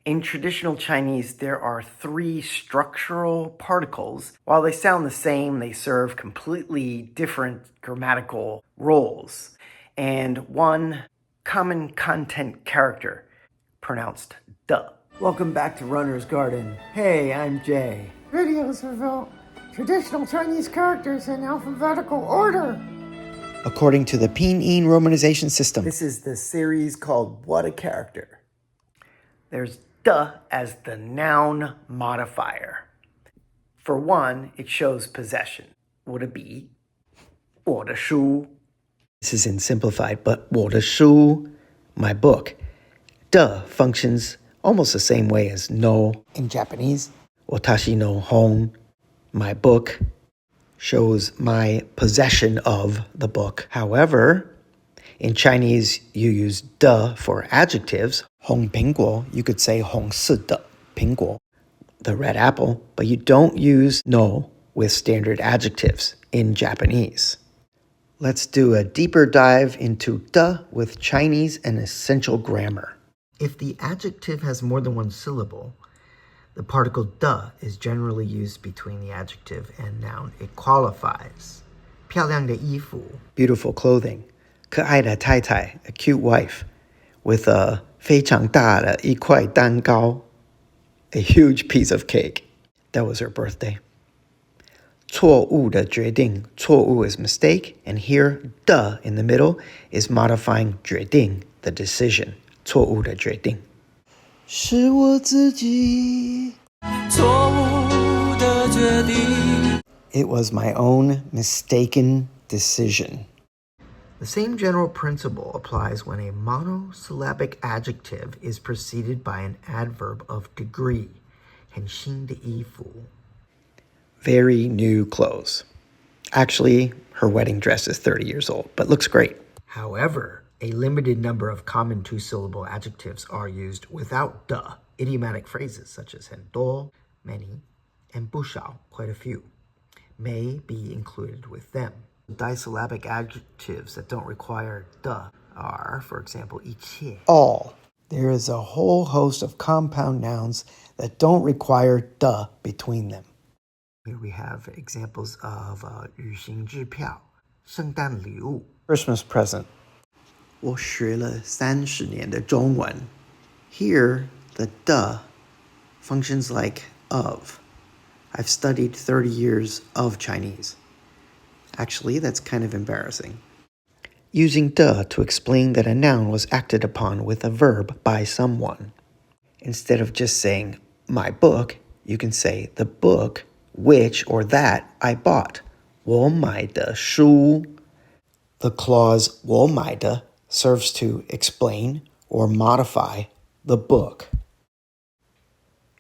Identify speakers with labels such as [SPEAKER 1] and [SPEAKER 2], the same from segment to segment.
[SPEAKER 1] In traditional Chinese, there are 3 structural particles. While they sound the same, they serve completely different grammatical roles. And 1 common content character, pronounced "de."
[SPEAKER 2] Welcome back to Runner's Garden. Hey, I'm Jay.
[SPEAKER 3] Videos about traditional Chinese characters in alphabetical order.
[SPEAKER 2] According to the Pinyin romanization system.
[SPEAKER 1] This is the series called What a Character. There's "de" as the noun modifier. For 1, it shows possession. 我的笔,我的书.
[SPEAKER 2] This is in simplified, but 我的书, my book. "De" functions almost the same way as no in Japanese. 私の本, my book, shows my possession of the book. However, in Chinese, you use "de" for adjectives. 红苹果, you could say 红色的苹果, the red apple, but you don't use no with standard adjectives in Japanese. Let's do a deeper dive into "de" with Chinese and essential grammar. If the adjective has more than 1 syllable, the particle "de" is generally used between the adjective and noun. It qualifies. 漂亮的衣服, beautiful clothing. 可爱的太太, a cute wife. With a 非常大的一块蛋糕, a huge piece of cake. That was her birthday. 错误的决定, 错误 is mistake, and here "de" in the middle is modifying 决定, the decision. 错误的决定. 是我自己错误的决定. It was my own mistaken decision. The same general principle applies when a monosyllabic adjective is preceded by an adverb of degree. 很新的衣服. Very new clothes. Actually, her wedding dress is 30 years old, but looks great. However, a limited number of common 2-syllable adjectives are used without "de." Idiomatic phrases such as 很多, many, and 不少, quite a few, may be included with them. Disyllabic adjectives that don't require "de" are, for example, 一切, all. There is a whole host of compound nouns that don't require "de" between them. Here we have examples of 旅行支票, 圣诞礼物, Christmas present. 我学了30年的中文. Here, the "de" functions like of. I've studied 30 years of Chinese. Actually, that's kind of embarrassing. Using "de" to explain that a noun was acted upon with a verb by someone. Instead of just saying, my book, you can say, the book, which or that I bought. 我买的书. The clause 我买的 serves to explain or modify the book.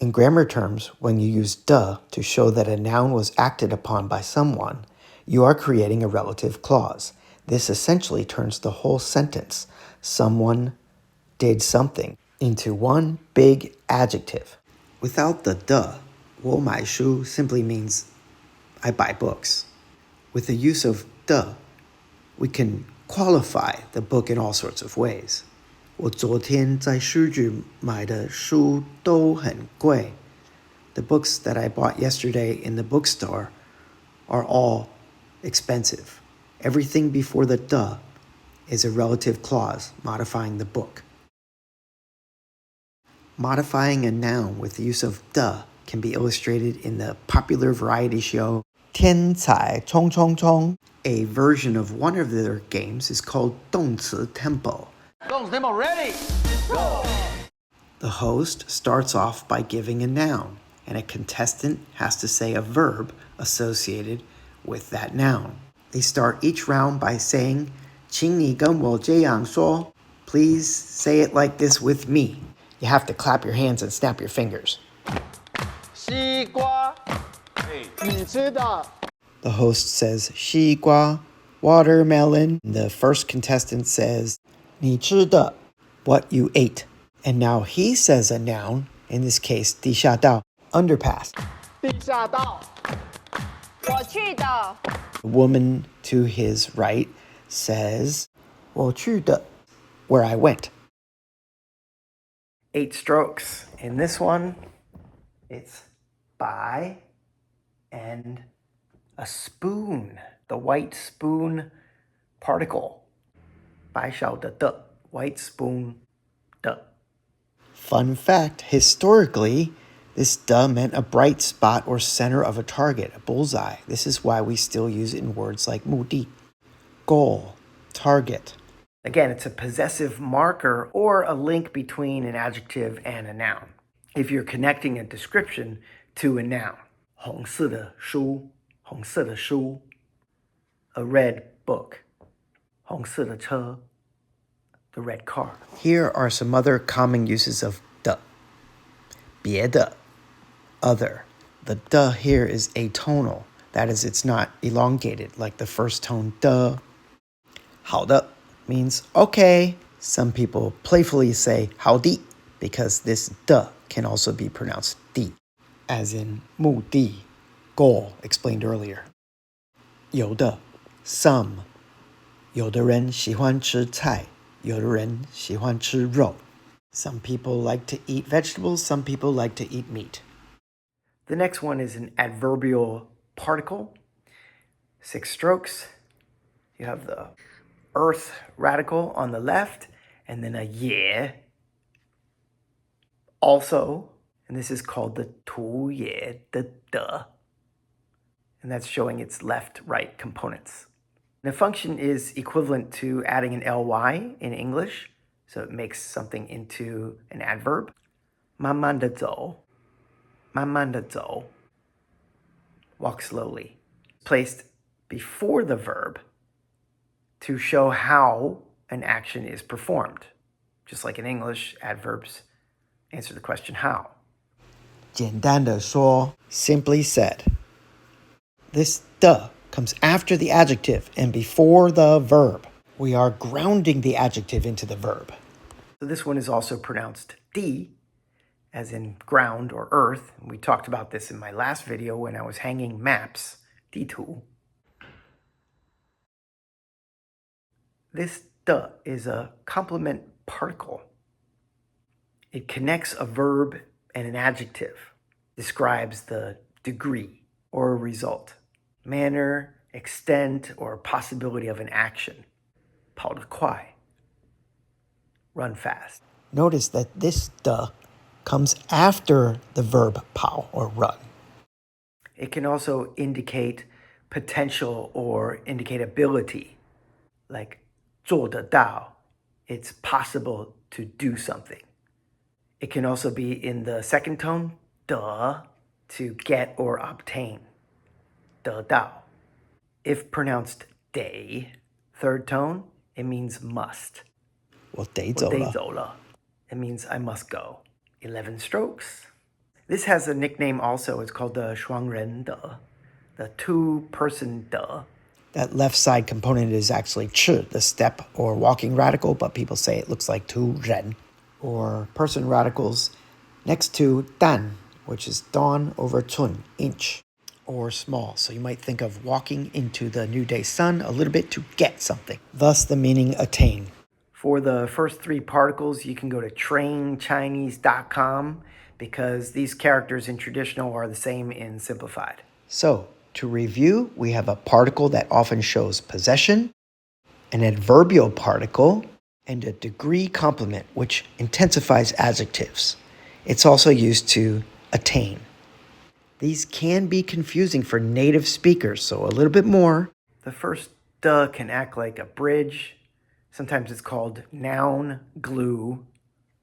[SPEAKER 2] In grammar terms, when you use "de" to show that a noun was acted upon by someone, you are creating a relative clause. This essentially turns the whole sentence, someone did something, into one big adjective. Without the "de," 我买书 simply means I buy books. With the use of "de," we can qualify the book in all sorts of ways. 我昨天在书局买的书都很贵. The books that I bought yesterday in the bookstore are all expensive. Everything before the "de" is a relative clause modifying the book. Modifying a noun with the use of "de" can be illustrated in the popular variety show 天才冲冲冲. A version of one of their games is called 动词 tempo.
[SPEAKER 4] 动词 tempo ready, go!
[SPEAKER 2] The host starts off by giving a noun, and a contestant has to say a verb associated with that noun. They start each round by saying, 请你跟我这样说. Please say it like this with me. You have to clap your hands and snap your fingers.
[SPEAKER 4] 西瓜, 你吃的.
[SPEAKER 2] The host says, 西瓜, watermelon. The first contestant says, 你吃的, what you ate. And now he says a noun, in this case, 地下道, underpass.
[SPEAKER 4] 地下道.
[SPEAKER 5] 我去的.
[SPEAKER 2] The woman to his right says, 我去的, where I went.
[SPEAKER 1] 8 strokes. In this one, it's bai and a spoon, the white spoon particle. Bai shao de de, white spoon de.
[SPEAKER 2] Fun fact, historically, this de meant a bright spot or center of a target, a bullseye. This is why we still use it in words like 目的, goal, target.
[SPEAKER 1] Again, it's a possessive marker or a link between an adjective and a noun. If you're connecting a description to a noun, 红色的书,红色的书, a red book, 红色的车, the red car.
[SPEAKER 2] Here are some other common uses of de. 别的, other. The de here is atonal. That is, it's not elongated like the first tone de. 好的 means okay. Some people playfully say 好的 because this de can also be pronounced di, as in 目的, goal, explained earlier. 有的 some. 有的人喜欢吃菜，有的人喜欢吃肉. Some people like to eat vegetables, some people like to eat meat.
[SPEAKER 1] The next one is an adverbial particle. 6 strokes. You have the earth radical on the left, and then a ye. Also, and this is called the 图也的的, and that's showing its left-right components. The function is equivalent to adding an ly in English, so it makes something into an adverb. 慢慢地走,慢慢地走, walk slowly. Placed before the verb to show how an action is performed. Just like in English, adverbs answer the question how.
[SPEAKER 2] 简单的说, simply said. This de comes after the adjective and before the verb. We are grounding the adjective into the verb.
[SPEAKER 1] So this one is also pronounced di, as in ground or earth. We talked about this in my last video when I was hanging maps, di-tu. This de is a complement particle. It connects a verb and an adjective, describes the degree or result, manner, extent, or possibility of an action. 跑得快, run fast.
[SPEAKER 2] Notice that this de comes after the verb 跑 or run.
[SPEAKER 1] It can also indicate potential or indicate ability, like 做得到, it's possible to do something. It can also be in the second tone, de, to get or obtain, 得到. If pronounced day, third tone, it means must.
[SPEAKER 2] 我得走了。
[SPEAKER 1] 我得走了. It means I must go. 11 strokes. This has a nickname also. It's called the 双人的, the two-person de.
[SPEAKER 2] That left side component is actually 吃, the step or walking radical, but people say it looks like 2人, or person radicals next to dan, which is dawn over 寸, inch, or small. So you might think of walking into the new day sun a little bit to get something. Thus the meaning attain.
[SPEAKER 1] For the first 3 particles, you can go to trainchinese.com because these characters in traditional are the same in simplified.
[SPEAKER 2] So, to review, we have a particle that often shows possession, an adverbial particle, and a degree complement, which intensifies adjectives. It's also used to attain. These can be confusing for native speakers, so a little bit more.
[SPEAKER 1] The first de can act like a bridge. Sometimes it's called noun glue,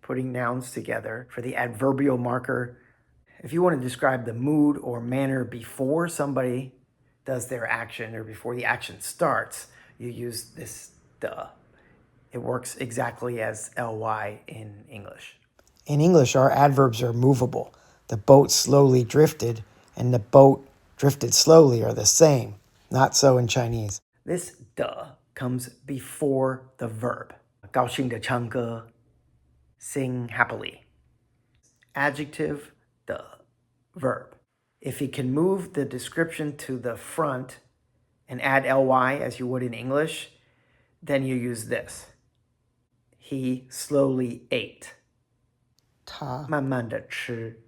[SPEAKER 1] putting nouns together. For the adverbial marker, if you want to describe the mood or manner before somebody does their action or before the action starts, you use this de. It works exactly as ly in English.
[SPEAKER 2] In English, our adverbs are movable. The boat slowly drifted and the boat drifted slowly are the same. Not so in Chinese.
[SPEAKER 1] This de comes before the verb. 高兴地唱歌, sing happily. Adjective, the verb. If you can move the description to the front and add ly as you would in English, then you use this. He slowly ate.
[SPEAKER 2] 他
[SPEAKER 1] 慢慢地吃.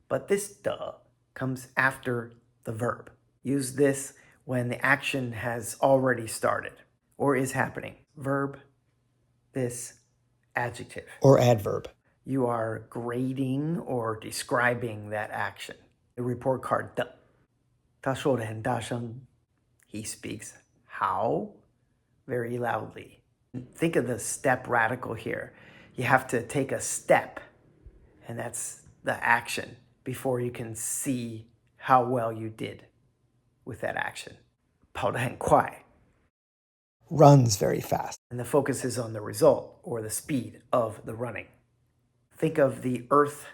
[SPEAKER 1] But this 的 comes after the verb. Use this when the action has already started or is happening. Verb, this, adjective.
[SPEAKER 2] or adverb.
[SPEAKER 1] You are grading or describing that action. The report card 的. 他说得很大声. He speaks how? Very loudly. Think of the step radical here. You have to take a step, and that's the action before you can see how well you did with that action. 跑得很快.
[SPEAKER 2] Runs very fast.
[SPEAKER 1] And the focus is on the result or the speed of the running. Think of the earth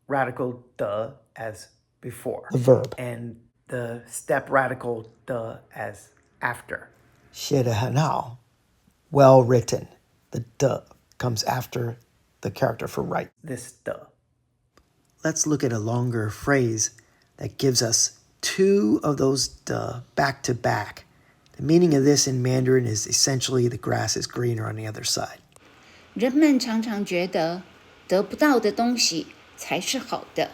[SPEAKER 1] radical 的 as before.
[SPEAKER 2] The verb.
[SPEAKER 1] And the step radical 的 as after.
[SPEAKER 2] 写得很好. Well written. The 的 comes after the character for right.
[SPEAKER 1] This 的.
[SPEAKER 2] Let's look at a longer phrase that gives us two of those 的 back to back. The meaning of this in Mandarin is essentially the grass is greener on the other side.
[SPEAKER 6] 人们常常觉得得不到的东西才是好的。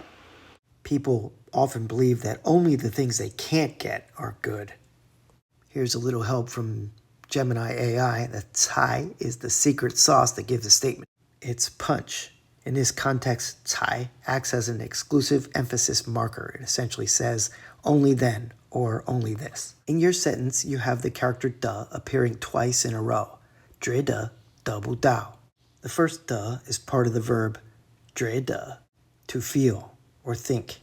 [SPEAKER 2] People often believe that only the things they can't get are good. Here's a little help from Gemini AI. The cai is the secret sauce that gives a statement. It's punch. In this context, cai acts as an exclusive emphasis marker. It essentially says only then or only this. In your sentence, you have the character 的 appearing twice in a row. 觉得得不到. The first 的 is part of the verb 觉得, to feel or think.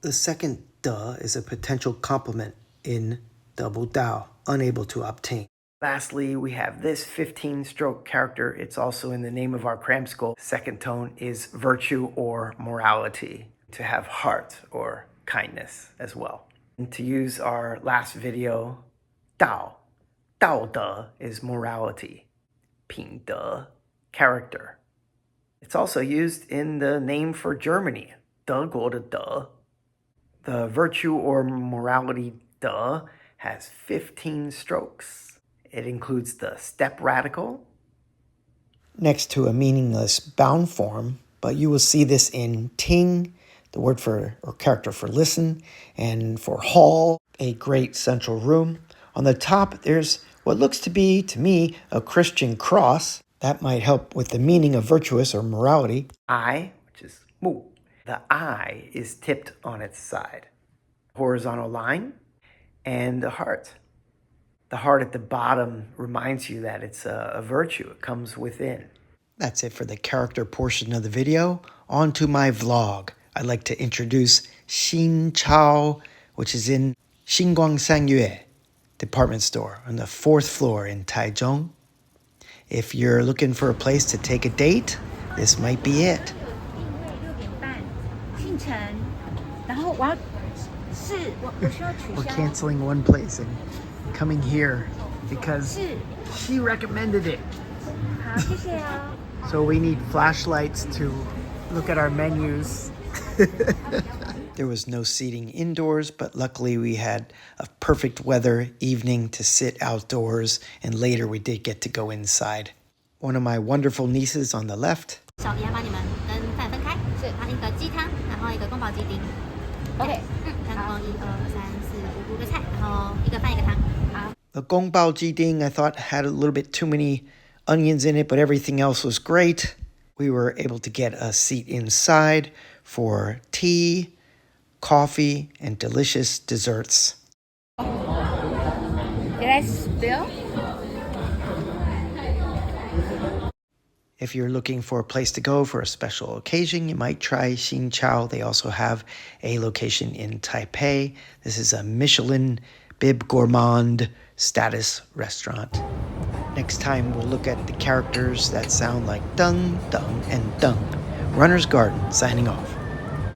[SPEAKER 2] The second 的 is a potential complement in 得不到, unable to obtain.
[SPEAKER 1] Lastly, we have this 15-stroke character. It's also in the name of our cram school. Second tone is virtue or morality, to have heart or kindness as well. And to use our last video, 道德 is morality, 品德 character. It's also used in the name for Germany, 德国的德. The virtue or morality 德 has 15 strokes. It includes the step radical
[SPEAKER 2] next to a meaningless bound form, but you will see this in ting, the word for or character for listen, and for hall, a great central room. On the top, there's what looks to be, to me, a Christian cross. That might help with the meaning of virtuous or morality.
[SPEAKER 1] I, which is mu. The I is tipped on its side. Horizontal line and the heart. The heart at the bottom reminds you that it's a virtue. It comes within.
[SPEAKER 2] That's it for the character portion of the video. On to my vlog. I'd like to introduce Sinchao, which is in Xinguangsangyue department store on the 4th floor in Taichung. If you're looking for a place to take a date, this might be it. 6点半，姓陈，然后我需要取消。We're
[SPEAKER 1] canceling one place and coming here because she recommended it.
[SPEAKER 6] 好，谢谢哦。
[SPEAKER 1] So we need flashlights to look at our menus.
[SPEAKER 2] There was no seating indoors, but luckily we had a perfect weather evening to sit outdoors, and later we did get to go inside. One of my wonderful nieces on the left.
[SPEAKER 6] 小姨要帮你们跟饭分开，是它那个鸡汤，然后一个宫保鸡丁。OK，然后一个饭一个汤。好。
[SPEAKER 2] The gongbao jiding I thought had a little bit too many onions in it, but everything else was great. We were able to get a seat inside for tea, coffee, and delicious desserts.
[SPEAKER 6] Did I spill?
[SPEAKER 2] If you're looking for a place to go for a special occasion, you might try Sinchao. They also have a location in Taipei. This is a Michelin Big Gourmand status restaurant. Next time, we'll look at the characters that sound like dung, dung, and dung. Runner's Garden, signing off.